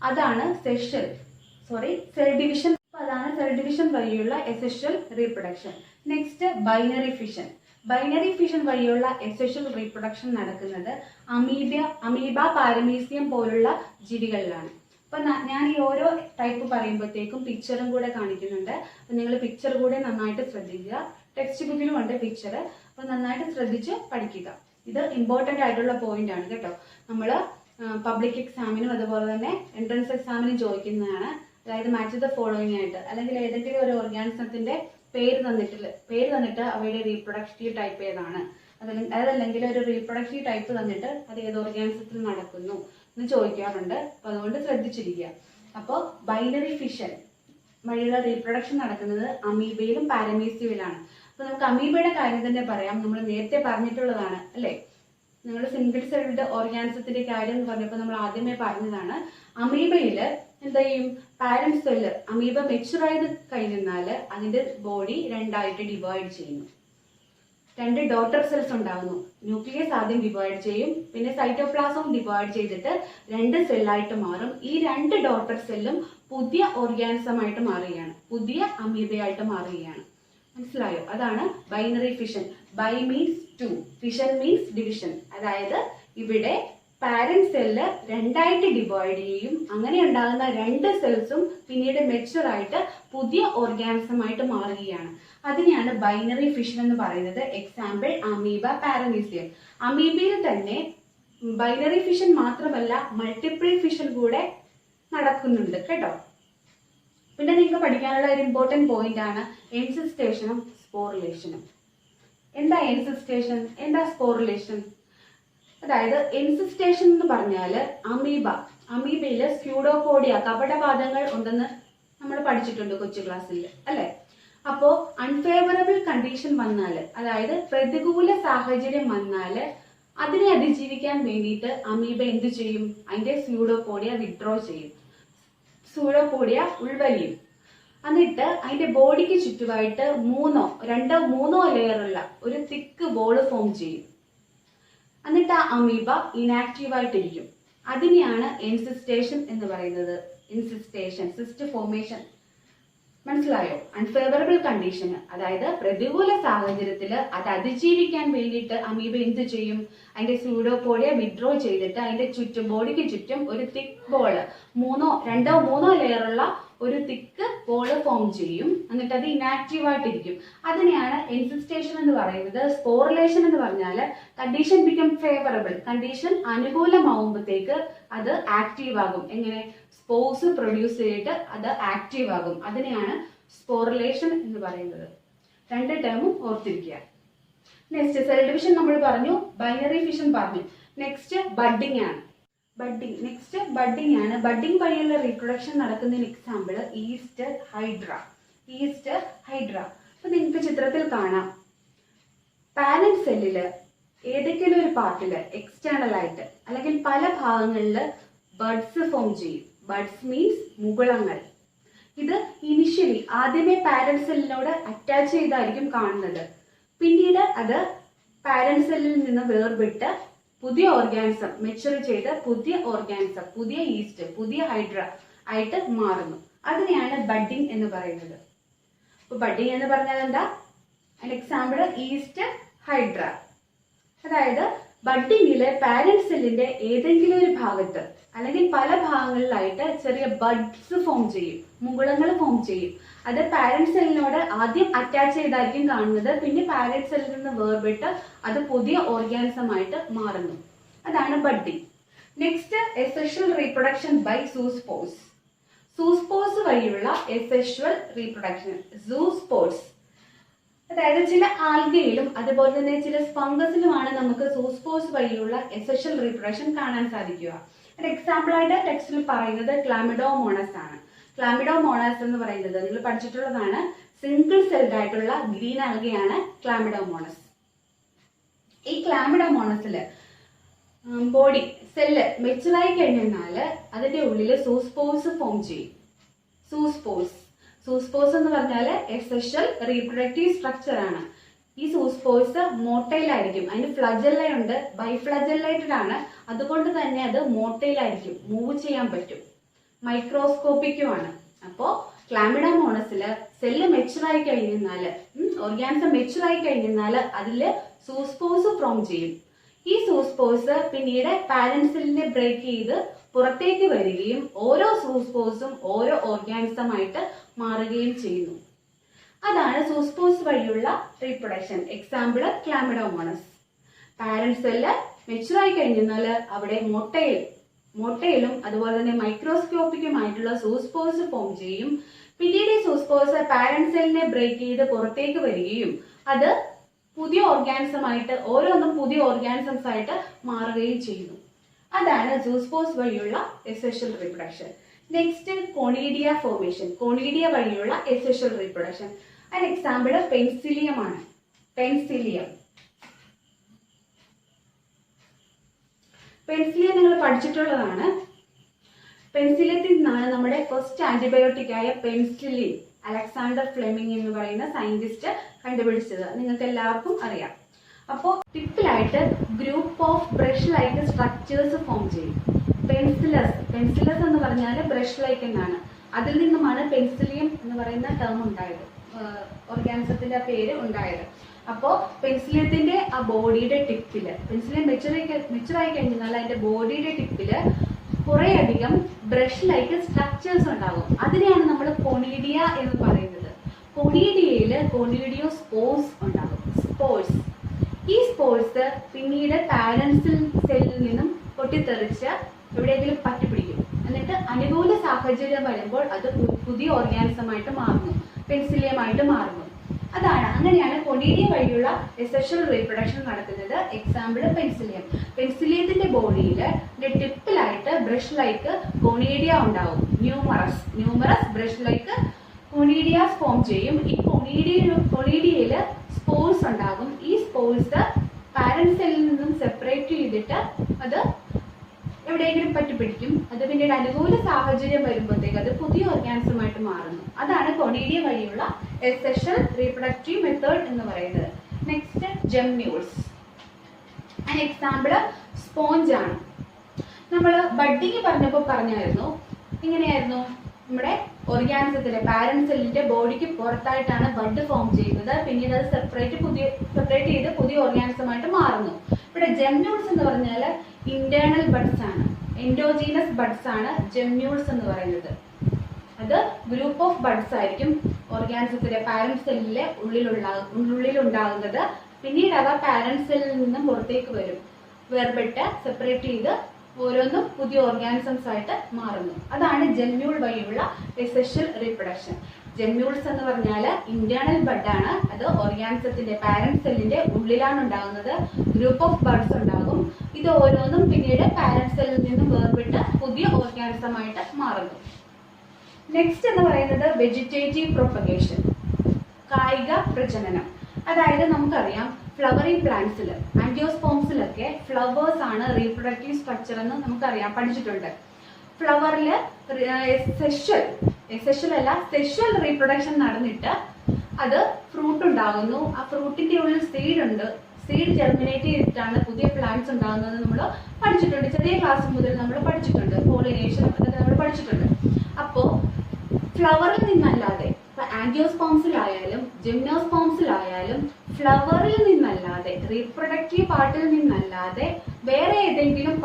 അതാണ് സെൽ ഡിവിഷൻ. അതാണ് സെൽ ഡിവിഷൻ വഴിയുള്ള asexual reproduction. Next binary fission. Binary fission വഴിയുള്ള എസെക്ഷൽ റീപ്രൊഡക്ഷൻ നടക്കുന്നത് അമീബ, പാരമീസിയം പോലുള്ള ജീവികളിലാണ്. അപ്പൊ ഞാൻ ഈ ഓരോ ടൈപ്പ് പറയുമ്പോഴത്തേക്കും പിക്ചറും കൂടെ കാണിക്കുന്നുണ്ട്. അപ്പൊ നിങ്ങൾ പിക്ചർ കൂടെ നന്നായിട്ട് ശ്രദ്ധിക്കുക. ടെക്സ്റ്റ് ബുക്കിലും ഉണ്ട് പിക്ചർ. അപ്പൊ നന്നായിട്ട് ശ്രദ്ധിച്ച് പഠിക്കുക. ഇത് ഇമ്പോർട്ടന്റ് ആയിട്ടുള്ള പോയിന്റ് ആണ് കേട്ടോ. നമ്മൾ പബ്ലിക് എക്സാമിനും അതുപോലെ തന്നെ എൻട്രൻസ് എക്സാമിനും ചോദിക്കുന്നതാണ്. അതായത് മാച്ച് ദ ഫോളോയിങ് ആയിട്ട്, അല്ലെങ്കിൽ ഏതെങ്കിലും ഒരു ഓർഗാനിസത്തിന്റെ പേര് തന്നിട്ട് അവയുടെ റീപ്രൊഡക്റ്റീവ് ടൈപ്പ് ഏതാണ്, അതല്ലെങ്കിൽ ഒരു റീപ്രൊഡക്റ്റീവ് ടൈപ്പ് തന്നിട്ട് അത് ഏത് ഓർഗാനിസത്തിൽ നടക്കുന്നു എന്ന് ചോദിക്കാറുണ്ട്. അപ്പൊ അതുകൊണ്ട് ശ്രദ്ധിച്ചിരിക്കുക. അപ്പോൾ ബൈനറി ഫിഷൻ, വഴിയുള്ള റീപ്രൊഡക്ഷൻ നടക്കുന്നത് അമീബയിലും പാരമീസിയയിലാണ്. അപ്പൊ നമുക്ക് അമീബയുടെ കാര്യം തന്നെ പറയാം. നമ്മൾ നേരത്തെ പറഞ്ഞിട്ടുള്ളതാണ് അല്ലെ. നിങ്ങൾ സിംഗിൾ സെൽഡ് ഓർഗാനിസത്തിന്റെ കാര്യം എന്ന് പറഞ്ഞപ്പോൾ നമ്മൾ ആദ്യമേ പറഞ്ഞതാണ്. അമീബയില് എന്താ ചെയ്യും, പാരന്റ് സെല്ല് അമീബ മെച്ചുർ ആയത് കഴിഞ്ഞാൽ അതിന്റെ ബോഡി രണ്ടായിട്ട് ഡിവൈഡ് ചെയ്യുന്നു. 2 ഡോട്ടർ സെൽസ് ഉണ്ടാകുന്നു. ന്യൂക്ലിയസ് ആദ്യം ഡിവൈഡ് ചെയ്യും, പിന്നെ സൈറ്റോപ്ലാസം ഡിവൈഡ് ചെയ്തിട്ട് 2 സെല്ലായിട്ട് മാറും. ഈ 2 ഡോട്ടർ സെല്ലും പുതിയ ഓർഗാനിസം ആയിട്ട് മാറുകയാണ്, പുതിയ അമീബയായിട്ട് മാറുകയാണ്. മനസ്സിലായോ? അതാണ് binary fission. Bi means 2, fission means division. അതായത് ഇവിടെ പാരന്റ് സെല്ല് രണ്ടായിട്ട് ഡിവൈഡ് ചെയ്യും. അങ്ങനെ ഉണ്ടാകുന്ന 2 സെൽസും പിന്നീട് മെച്ചുർ ആയിട്ട് പുതിയ ഓർഗാനിസം ആയിട്ട് മാറുകയാണ്. അതിനെയാണ് ബൈനറി ഫിഷൻ എന്ന് പറയുന്നത്. Example amoeba, paramecium. അമീബയിൽ തന്നെ ബൈനറി ഫിഷൻ മാത്രമല്ല മൾട്ടിപ്പിൾ ഫിഷൻ കൂടെ നടക്കുന്നുണ്ട് കേട്ടോ. പിന്നെ നിങ്ങൾക്ക് പഠിക്കാനുള്ള ഒരു ഇമ്പോർട്ടന്റ് പോയിന്റ് ആണ് എൻസിസ്റ്റേഷനും സ്പോറിലേഷനും. എന്താ എൻസിസ്റ്റേഷൻ, എന്താ സ്പോറിലേഷൻ? അതായത് എൻസിസ്റ്റേഷൻ എന്ന് പറഞ്ഞാല് അമീബയില് സ്യൂഡോപോഡിയ കപടപാദങ്ങൾ ഉണ്ടെന്ന് നമ്മൾ പഠിച്ചിട്ടുണ്ട് കൊച്ചു ക്ലാസ്സിൽ അല്ലെ. അപ്പോ അൺഫേവറബിൾ കണ്ടീഷൻ വന്നാല്, അതായത് പ്രതികൂല സാഹചര്യം വന്നാല് അതിനെ അതിജീവിക്കാൻ വേണ്ടിയിട്ട് അമീബ എന്ത് ചെയ്യും? അതിന്റെ സ്യൂഡോപോഡിയ വിഡ്രോ ചെയ്യും, സ്യൂഡോപോഡിയ ഉൾവലിയും. എന്നിട്ട് അതിന്റെ ബോഡിക്ക് ചുറ്റുമായിട്ട് 2-3 ലെയറുള്ള ഒരു തിക്ക് ബോൾ ഫോം ചെയ്യും. എന്നിട്ട് ആ അമീബ ഇനാക്റ്റീവ് ആയിട്ടിരിക്കും. അതിനെയാണ് എൻസിസ്റ്റേഷൻ എന്ന് പറയുന്നത്. Encystation, cyst formation. മനസ്സിലായോ? അൺഫേവറബിൾ കണ്ടീഷന്, അതായത് പ്രതികൂല സാഹചര്യത്തില് അത് അതിജീവിക്കാൻ വേണ്ടിയിട്ട് അമീബ എന്ത് ചെയ്യും? അതിന്റെ സ്യൂഡോപോഡിയ വിഡ്രോ ചെയ്തിട്ട് അതിന്റെ ചുറ്റും, ബോഡിക്ക് ചുറ്റും ഒരു തിക്ക് ബോള്, 2-3 ലെയറുള്ള ഒരു തിക്ക് ബോള് ഫോം ചെയ്യും. എന്നിട്ട് അത് ഇനാക്റ്റീവ് ആയിട്ടിരിക്കും. അതിനെയാണ് എൻസിസ്റ്റേഷൻ എന്ന് പറയുന്നത്. സ്പോറിലേഷൻ എന്ന് പറഞ്ഞാൽ കണ്ടീഷൻ ബിക്കം ഫേവറബിൾ, കണ്ടീഷൻ അനുകൂലമാവുമ്പോഴത്തേക്ക് അത് ആക്റ്റീവ് ആകും. എങ്ങനെ? സ്പോർസ് പ്രൊഡ്യൂസ് ചെയ്തിട്ട് അത് ആക്റ്റീവ് ആകും. അതിനെയാണ് സ്പോറിലേഷൻ എന്ന് പറയുന്നത്. 2 ടേമും ഓർത്തിരിക്കുക. നെക്സ്റ്റ് സെൽ ഡിവിഷൻ നമ്മൾ പറഞ്ഞു, ബൈനറി ഫിഷൻ പറഞ്ഞു. നെക്സ്റ്റ് ബഡ്ഡിംഗ് ആണ്. ബഡ്ഡിംഗ് ആണ്. ബഡ്ഡിംഗ് വഴിയുള്ള റീപ്രൊഡക്ഷൻ നടക്കുന്നതിന് എക്സാമ്പിൾ ഈസ്റ്റർ ഹൈഡ്ര. അപ്പൊ നിങ്ങൾക്ക് ചിത്രത്തിൽ കാണാം, പാരന്റ് സെല്ലില് ഏതെങ്കിലും ഒരു പാർട്ടില് എക്സ്റ്റേണൽ ആയിട്ട് അല്ലെങ്കിൽ പല ഭാഗങ്ങളില് ബഡ്സ് ഫോം ചെയ്യും. ബഡ്സ് മീൻസ് മുകുളങ്ങൾ. ഇത് ഇനിഷ്യലി ആദ്യമേ പാരന്റ് സെല്ലിനോട് അറ്റാച്ച് ചെയ്തായിരിക്കും കാണുന്നത്. പിന്നീട് അത് പാരന്റ് സെല്ലിൽ നിന്ന് വേർപെട്ട് പുതിയ ഓർഗാനിസം മെച്ചുർ ചെയ്ത് പുതിയ ഓർഗാനിസം, പുതിയ ഈസ്റ്റ്, പുതിയ ഹൈഡ്ര ആയിട്ട് മാറുന്നു. അതിനെയാണ് ബഡ്ഡിംഗ് എന്ന് പറയുന്നത്. അപ്പൊ ബഡ്ഡിംഗ് എന്ന് പറഞ്ഞാൽ എന്താ? Example yeast hydra. അതായത് ബഡ്ഡിങ്ങില് പാരന്റ് സെല്ലിന്റെ ഏതെങ്കിലും ഒരു ഭാഗത്ത് അല്ലെങ്കിൽ പല ഭാഗങ്ങളിലായിട്ട് ചെറിയ ബഡ്സ് ഫോം ചെയ്യും, മുകുളങ്ങൾ ഫോം ചെയ്യും. അത് പാരന്റ് സെല്ലിനോട് ആദ്യം അറ്റാച്ച് ചെയ്തായിരിക്കും കാണുന്നത്. പിന്നെ പാരന്റ് സെല്ലിൽ നിന്ന് വേർപെട്ട് അത് പുതിയ ഓർഗാനിസം ആയിട്ട് മാറുന്നു. അതാണ് budding. Next asexual reproduction by zoospores. Zoospores വഴിയുള്ള എസെക്ഷൽ റീപ്രൊഡക്ഷൻ. സൂസ്പോർസ് അതായത് ചില ആൽഗയിലും അതുപോലെ തന്നെ ചില ഫംഗസിലുമാണ് നമുക്ക് സൂസ്പോർസ് വഴിയുള്ള എസെക്ഷൽ റീപ്രൊഡക്ഷൻ കാണാൻ സാധിക്കുക. ഒരു എക്സാമ്പിൾ ആയിട്ട് ടെക്സ്റ്റിൽ പറയുന്നത് ക്ലാമിഡോമോണസ് ആണ്. ക്ലാമിഡോമോണസ് എന്ന് പറയുന്നത് നിങ്ങൾ പഠിച്ചിട്ടുള്ളതാണ്. സിംഗിൾ സെൽഡ് ആയിട്ടുള്ള ഗ്രീൻ ആൽഗയാണ് ക്ലാമിഡോമോണസ്. ഈ ക്ലാമിഡോമോണസില് ബോഡി സെല്ല് മെച്ചുറായി കഴിഞ്ഞാൽ അതിന്റെ ഉള്ളില് സൂസ്പോർസ് ഫോം ചെയ്യും. സൂസ്പോർസ് എന്ന് പറഞ്ഞാൽ എസെക്ഷൽ റീപ്രൊഡക്റ്റീവ് സ്ട്രക്ചർ ആണ്. ഈ സൂസ്പോർസ് മോട്ടൈൽ ആയിരിക്കും. അതിന് ഫ്ലജെല്ല ഉണ്ട്, ബൈഫ്ലജെല്ലേറ്റഡ് ആണ്. അതുകൊണ്ട് തന്നെ അത് മോട്ടൈൽ ആയിരിക്കും, മൂവ് ചെയ്യാൻ പറ്റും, മൈക്രോസ്കോപ്പിക്കുമാണ്. അപ്പോ ക്ലാമിഡോമോണസില് സെല്ല് മെച്ചുറായി കഴിഞ്ഞാല്, ഓർഗാനിസം മെച്ചുറായി കഴിഞ്ഞാൽ അതില് സൂസ്പോർസ് ഫോം ചെയ്യും. ഈ സൂസ്പോർസ് പിന്നീട് പാരന്റ് സെല്ലിനെ ബ്രേക്ക് ചെയ്ത് പുറത്തേക്ക് വരികയും ഓരോ സൂസ്പോർസും ഓരോ ഓർഗാനിസം ആയിട്ട് മാറുകയും ചെയ്യുന്നു. അതാണ് സൂസ്പോർസ് വഴിയുള്ള റീപ്രൊഡക്ഷൻ. എക്സാമ്പിൾ ക്ലാമിഡോമോണസ്. പാരന്റ് സെല്ല് മെച്ചുറായി കഴിഞ്ഞാൽ അവിടെ മൊട്ടയിലും അതുപോലെ തന്നെ മൈക്രോസ്കോപ്പിക്കുമായിട്ടുള്ള സൂസ്പോർസ് ഫോം ചെയ്യും. പിന്നീട് ഈ സൂസ്പോർസ് പാരന്റ് സെല്ലിനെ ബ്രേക്ക് ചെയ്ത് പുറത്തേക്ക് വരികയും അത് പുതിയ ഓർഗാനിസം ആയിട്ട്, ഓരോന്നും പുതിയ ഓർഗാനിസംസ് ആയിട്ട് മാറുകയും ചെയ്യുന്നു. അതാണ് സൂസ്പോർസ് വഴിയുള്ള asexual reproduction. Next conidia formation, conidia വഴിയുള്ള എസെഷ്യൽ റീപ്രൊഡക്ഷൻ. അതിന് എക്സാമ്പിൾ പെൻസിലിയം ആണ്. പെൻസിലിയം നിങ്ങൾ പഠിച്ചിട്ടുള്ളതാണ്. പെൻസിലിയത്തിൽ നിന്നാണ് നമ്മുടെ ഫസ്റ്റ് ആന്റിബയോട്ടിക് ആയ പെൻസിലിൻ അലക്സാണ്ടർ ഫ്ലെമിംഗ് എന്ന് പറയുന്ന സയന്റിസ്റ്റ് കണ്ടുപിടിച്ചത് നിങ്ങൾക്ക് എല്ലാവർക്കും അറിയാം. അപ്പോൾ ടിപ്പിലായിട്ട് group of brush like structures form ചെയ്യും. പെൻസിലസ് എന്ന് പറഞ്ഞാൽ ബ്രഷ് ലൈക്ക് എന്നാണ്. അതിൽ നിന്നുമാണ് പെൻസിലിയം എന്ന് പറയുന്ന ടേം ഉണ്ടായത്, ഓർഗാനിസത്തിന്റെ പേര് ഉണ്ടായത്. അപ്പോൾ പെൻസിലിയത്തിന്റെ ആ ബോഡിയുടെ ടിപ്പില്, പെൻസിലിയം മെച്ചുറായി കഴിഞ്ഞാൽ അതിന്റെ ബോഡിയുടെ ടിപ്പില് കുറെ അധികം ബ്രഷ് ലൈക്ക് സ്ട്രക്ചേഴ്സ് ഉണ്ടാകും. അതിനെയാണ് നമ്മൾ കോണീഡിയ എന്ന് പറയുന്നത്. കോണീഡിയയില് കോണീഡിയോ സ്പോർസ് ഉണ്ടാകും. സ്പോർസ്, ഈ സ്പോർസ് പിന്നീട് പാരന്റ് സെല്ലിൽ നിന്നും പൊട്ടിത്തെറിച്ച് എവിടെയെങ്കിലും പറ്റിപ്പിടിക്കും. എന്നിട്ട് അനുകൂല സാഹചര്യം വരുമ്പോൾ അത് പുതിയ ഓർഗാനിസമായിട്ട് മാറുന്നു, പെൻസിലിയമായിട്ട് മാറുന്നു. അങ്ങനെയാണ് കൊണീഡിയ വഴിയുള്ള എസെഷ്യൽ റീപ്രൊഡക്ഷൻ നടക്കുന്നത്. Example penicillium. പെൻസിലിയത്തിന്റെ ബോഡിയിൽ ടിപ്പിലായിട്ട് ബ്രഷ് ലൈക്ക് കോണീഡിയ ഉണ്ടാവും. Numerous brush like conidias form ചെയ്യും. ഈ കൊണീഡിയയിൽ സ്പോർസ് ഉണ്ടാകും. ഈ സ്പോർസ് പാരന്റ് സെല്ലിൽ നിന്നും സെപ്പറേറ്റ് ചെയ്തിട്ട് അത് എവിടെയെങ്കിലും പറ്റിപ്പിടിക്കും. അത് പിന്നീട് അനുകൂല സാഹചര്യം വരുമ്പോഴത്തേക്ക് അത് പുതിയ ഓർഗാനിസമായിട്ട് മാറുന്നു. അതാണ് കൊണീഡിയ വഴിയുള്ള എസെഷ്യൽ റീപ്രൊഡക്റ്റീവ് മെത്തേഡ് എന്ന് പറയുന്നത്. നെക്സ്റ്റ് ജെമ്മ്യൂൾസ്. അതിന് എക്സാമ്പിൾ സ്പോഞ്ച് ആണ്. നമ്മൾ ബഡ്ഡിങ് പറഞ്ഞായിരുന്നു എങ്ങനെയായിരുന്നു, നമ്മുടെ ഓർഗാനിസത്തിലെ പാരന്റ് സെല്ലിന്റെ ബോഡിക്ക് പുറത്തായിട്ടാണ് ബഡ് ഫോം ചെയ്യുന്നത്. പിന്നീട് അത് സെപ്പറേറ്റ് ചെയ്ത് പുതിയ ഓർഗാനിസമായിട്ട് മാറുന്നു. ഇവിടെ ജെമ്മ്യൂൾസ് എന്ന് പറഞ്ഞാൽ ഇന്റേണൽ ബഡ്സ് ആണ്, എൻഡോജീനസ് ബഡ്സ് ആണ് ജെമ്മ്യൂൾസ് എന്ന് പറയുന്നത്. അത് ഗ്രൂപ്പ് ഓഫ് ബഡ്സ് ആയിരിക്കും ഓർഗാനിസത്തിലെ പാരന്റ് സെല്ലിലെ ഉള്ളിലുണ്ടാകുന്നത്. പിന്നീട് അവ പാരന്റ് സെല്ലിൽ നിന്നും പുറത്തേക്ക് വരും, വേർപെട്ട് സെപ്പറേറ്റ് ചെയ്ത് ഓരോന്നും പുതിയ ഓർഗാനിസംസ് ആയിട്ട് മാറുന്നു. അതാണ് ജെമ്മ്യൂൾ വഴിയുള്ള എസെഷ്യൽ റീപ്രൊഡക്ഷൻ. ജെമ്മ്യൂൾസ് എന്ന് പറഞ്ഞാൽ ഇന്റേണൽ ബഡ് ആണ്. അത് ഓർഗാനിസത്തിന്റെ പാരന്റ് സെല്ലിന്റെ ഉള്ളിലാണ് ഉണ്ടാകുന്നത്. ഗ്രൂപ്പ് ഓഫ് ബഡ്സ് ഉണ്ടാകും. ഇത് ഓരോന്നും പിന്നീട് പാരന്റ് സെല്ലിൽ നിന്നും വേർപെട്ട് പുതിയ ഓർഗാനിസമായിട്ട് മാറുന്നു. നെക്സ്റ്റ് എന്ന് പറയുന്നത് വെജിറ്റേറ്റീവ് പ്രൊപ്പഗേഷൻ, കായിക പ്രജനനം. അതായത് നമുക്കറിയാം ഫ്ലവറിംഗ് പ്ലാന്റ്സിൽ, ആൻജിയോസ്പോംസിലൊക്കെ ഫ്ലവേഴ്സ് ആണ് റീപ്രൊഡക്റ്റീവ് സ്ട്രക്ചർ എന്ന് നമുക്കറിയാം, പഠിച്ചിട്ടുണ്ട്. ഫ്ലവറിൽ സെക്ഷൽ റീപ്രൊഡക്ഷൻ നടന്നിട്ട് അത് ഫ്രൂട്ട് ഉണ്ടാകുന്നു. ആ ഫ്രൂട്ടിന്റെ ഉള്ളിൽ സീഡ് ഉണ്ട്. സീഡ് ജെർമിനേറ്റ് ചെയ്തിട്ടാണ് പുതിയ പ്ലാന്റ്സ് ഉണ്ടാകുന്നത്. നമ്മൾ പഠിച്ചിട്ടുണ്ട്, ചെറിയ ക്ലാസ് മുതൽ നമ്മൾ പഠിച്ചിട്ടുണ്ട്. പോളിനേഷൻ ഒക്കെ നമ്മൾ പഠിച്ചിട്ടുണ്ട്. അപ്പോൾ ഫ്ലവറിൽ നിന്നല്ലാതെ, ഇപ്പൊ ആൻജിയോസ്പോംസിലായാലും ജിംനോസ്പോംസിലായാലും ഫ്ലവറിൽ നിന്നല്ലാതെ, റീപ്രൊഡക്റ്റീവ് പാർട്ടിൽ നിന്നല്ലാതെ വേറെ ഏതെങ്കിലും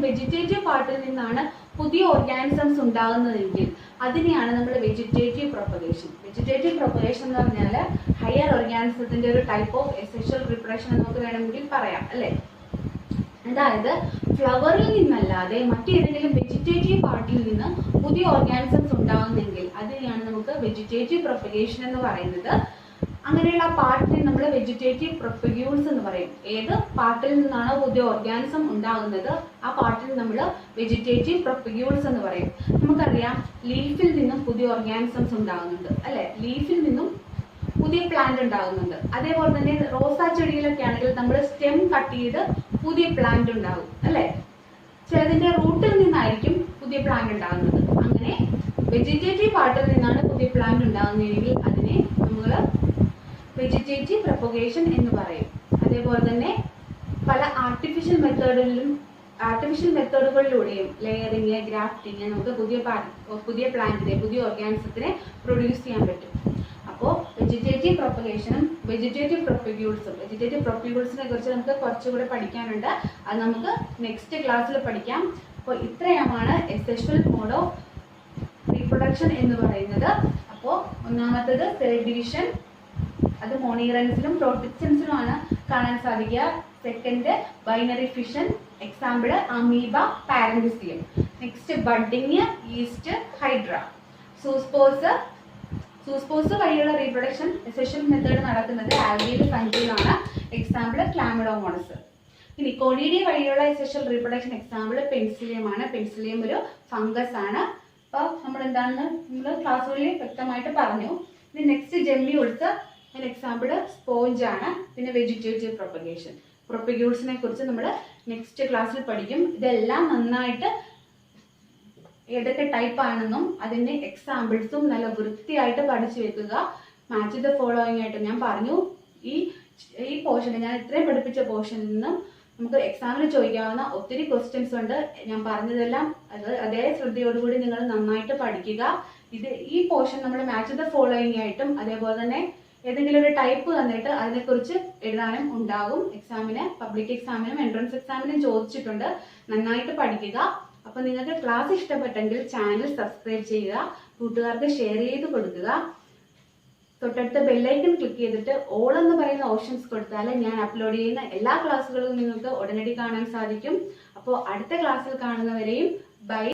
വെജിറ്റേറ്റീവ് പാർട്ടിൽ നിന്നാണ് പുതിയ ഓർഗാനിസംസ് ഉണ്ടാകുന്നതെങ്കിൽ അതിനെയാണ് നമ്മൾ വെജിറ്റേറ്റീവ് പ്രൊപ്പഗേഷൻ. വെജിറ്റേറ്റീവ് പ്രൊപ്പഗേഷൻ എന്ന് പറഞ്ഞാൽ ഹയർ ഓർഗാനിസത്തിന്റെ ഒരു ടൈപ്പ് ഓഫ് എസെഷ്യൽ റീപ്രൊഡക്ഷൻ എന്ന് നമുക്ക് വേണമെങ്കിൽ പറയാം, അല്ലേ? അതായത് ഫ്ലവറിൽ നിന്നല്ലാതെ മറ്റേതെങ്കിലും വെജിറ്റേറ്റീവ് പാർട്ടിൽ നിന്ന് പുതിയ ഓർഗാനിസംസ് ഉണ്ടാകുന്നെങ്കിൽ അതിനെയാണ് നമുക്ക് വെജിറ്റേറ്റീവ് പ്രൊപ്പഗേഷൻ എന്ന് പറയുന്നത്. അങ്ങനെയുള്ള പാർട്ടിനെ നമ്മൾ വെജിറ്റേറ്റീവ് പ്രൊപ്പഗ്യൂൾസ് എന്ന് പറയും. ഏത് പാർട്ടിൽ നിന്നാണോ പുതിയ ഓർഗാനിസം ഉണ്ടാകുന്നത് ആ പാർട്ടിൽ നമ്മൾ വെജിറ്റേറ്റീവ് പ്രൊപ്പഗ്യൂൾസ് എന്ന് പറയും. നമുക്കറിയാം ലീഫിൽ നിന്നും പുതിയ ഓർഗാനിസംസ് ഉണ്ടാകുന്നുണ്ട്, അല്ലെ? ലീഫിൽ നിന്നും പുതിയ പ്ലാന്റ് ഉണ്ടാകുന്നുണ്ട്. അതേപോലെ തന്നെ റോസാ ചെടിയിലൊക്കെ ആണെങ്കിൽ നമ്മൾ സ്റ്റെം കട്ട് ചെയ്ത് പുതിയ പ്ലാന്റ് ഉണ്ടാകും, അല്ലെ? ചിലതിന്റെ റൂട്ടിൽ നിന്നായിരിക്കും പുതിയ പ്ലാന്റ് ഉണ്ടാകുന്നത്. അങ്ങനെ വെജിറ്റേറ്റീവ് പാർട്ടിൽ നിന്നാണ് പുതിയ പ്ലാന്റ് ഉണ്ടാകുന്നതെങ്കിൽ അതിനെ നമ്മൾ വെജിറ്റേറ്റീവ് പ്രൊപ്പഗേഷൻ എന്ന് പറയും. അതേപോലെ തന്നെ പല ആർട്ടിഫിഷ്യൽ മെത്തേഡുകളിലൂടെയും ലെയറിങ്, ഗ്രാഫ്റ്റിങ് നമുക്ക് പുതിയ പ്ലാന്റിനെ, പുതിയ ഓർഗാനിസത്തിനെ പ്രൊഡ്യൂസ് ചെയ്യാൻ പറ്റും. അപ്പോൾ വെജിറ്റേറ്റീവ് പ്രൊപ്പഗേഷനും വെജിറ്റേറ്റീവ് പ്രൊപ്പഗ്യൂൾസിനെ കുറിച്ച് നമുക്ക് കുറച്ചുകൂടെ പഠിക്കാനുണ്ട്. അത് നമുക്ക് നെക്സ്റ്റ് ക്ലാസ്സിൽ പഠിക്കാം. അപ്പോൾ ഇത്രയുമാണ് എസെഷ്യൽ മോഡ് ഓഫ് റീപ്രൊഡക്ഷൻ എന്ന് പറയുന്നത്. അപ്പോൾ ഒന്നാമത്തേത് സെൽ ഡിവിഷൻ, അത് മോണിറൻസിലും പ്രോട്ടിസ്റ്റൻസിലുമാണ് കാണാൻ സാധിക്കുക. Second binary fission, example amoeba, paramecium. Next budding, yeast, hydra. Zoospores വഴിയുള്ള റീപ്രൊഡക്ഷൻ എസെഷ്യൽ മെത്തേഡ് നടക്കുന്നത് ആൽഗയിൽ, ഫംഗിയിലാണ്. എക്സാമ്പിൾ ക്ലാമിഡോമോണസ്. ഇനി കൊണിഡി വഴിയുള്ള സെക്ഷൽ റീപ്രൊഡക്ഷൻ എക്സാമ്പിൾ പെൻസിലിയമാണ്. പെൻസിലിയം ഒരു ഫംഗസ് ആണ്. അപ്പോൾ നമ്മൾ എന്താണെന്ന് നമ്മൾ ക്ലാസ്സുകളിൽ വ്യക്തമായിട്ട് പറഞ്ഞു. ഇനി നെക്സ്റ്റ് ജെമ്മി കൊടുത്ത എക്സാമ്പിൾ സ്പോഞ്ച് ആണ്. പിന്നെ വെജിറ്റേറ്റീവ് പ്രൊപ്പഗേഷൻ, പ്രൊപ്പഗ്യൂൾസിനെ കുറിച്ച് നമ്മൾ നെക്സ്റ്റ് ക്ലാസ്സിൽ പഠിക്കും. ഇതെല്ലാം നന്നായിട്ട് ഏതൊക്കെ ടൈപ്പ് ആണെന്നും അതിന്റെ എക്സാമ്പിൾസും നല്ല വൃത്തിയായിട്ട് പഠിച്ചു വെക്കുക. മാച്ച് ദ ഫോളോയിങ് ആയിട്ട് ഞാൻ പറഞ്ഞു. ഈ പോർഷനിൽ ഞാൻ ഇത്രയും പഠിപ്പിച്ച പോർഷനിൽ നിന്നും നമുക്ക് എക്സാമിന് ചോദിക്കാവുന്ന ഒത്തിരി ക്വസ്റ്റ്യൻസ് ഉണ്ട്. ഞാൻ പറഞ്ഞതെല്ലാം അതേ ശ്രദ്ധയോടുകൂടി നിങ്ങൾ നന്നായിട്ട് പഠിക്കുക. ഈ പോർഷൻ നമ്മൾ മാച്ച് ദ ഫോളോയിങ് ആയിട്ടും അതേപോലെ തന്നെ ഏതെങ്കിലും ഒരു ടൈപ്പ് തന്നിട്ട് അതിനെക്കുറിച്ച് എഴുതാനും ഉണ്ടാകും. എക്സാമിന്, പബ്ലിക് എക്സാമിനും എൻട്രൻസ് എക്സാമിനും ചോദിച്ചിട്ടുണ്ട്. നന്നായിട്ട് പഠിക്കുക. അപ്പൊ നിങ്ങൾക്ക് ക്ലാസ് ഇഷ്ടപ്പെട്ടെങ്കിൽ ചാനൽ സബ്സ്ക്രൈബ് ചെയ്യുക, കൂട്ടുകാർക്ക് ഷെയർ ചെയ്ത് കൊടുക്കുക. തൊട്ടടുത്ത ബെല്ലൈക്കൺ ക്ലിക്ക് ചെയ്തിട്ട് ഓൾ എന്ന് പറയുന്ന ഓപ്ഷൻസ് കൊടുത്താൽ ഞാൻ അപ്ലോഡ് ചെയ്യുന്ന എല്ലാ ക്ലാസ്സുകളും നിങ്ങൾക്ക് ഉടനടി കാണാൻ സാധിക്കും. അപ്പോൾ അടുത്ത ക്ലാസ്സിൽ കാണുന്നവരെയും ബൈ.